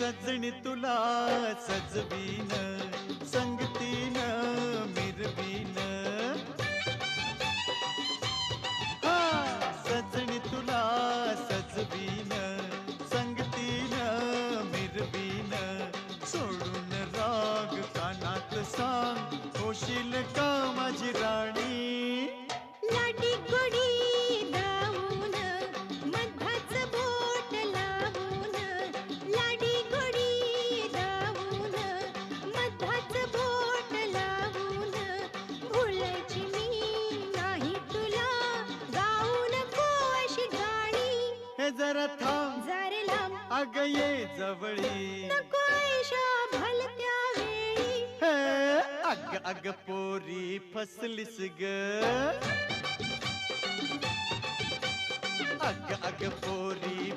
सजणी तुला सजवीन, संगतीन मिरवीन. हा सजणी तुला सजवीन, संगतीन मिरवीन. सोडून राग कानात सांग, होशील का माझी राणी. लाडी गोडी दावून मधाच बोट लावून, लाडी गोडी दावून मधाच बोट लावून. भुलायची मी नाही तुला, गाऊ नको अशी गाणी. हे जरा थांब जरे लांब अग ये जवळी. नको ऐशा भलत्या वेळी. हे अग अग पोरी फसलीस ग. अग अग पोरी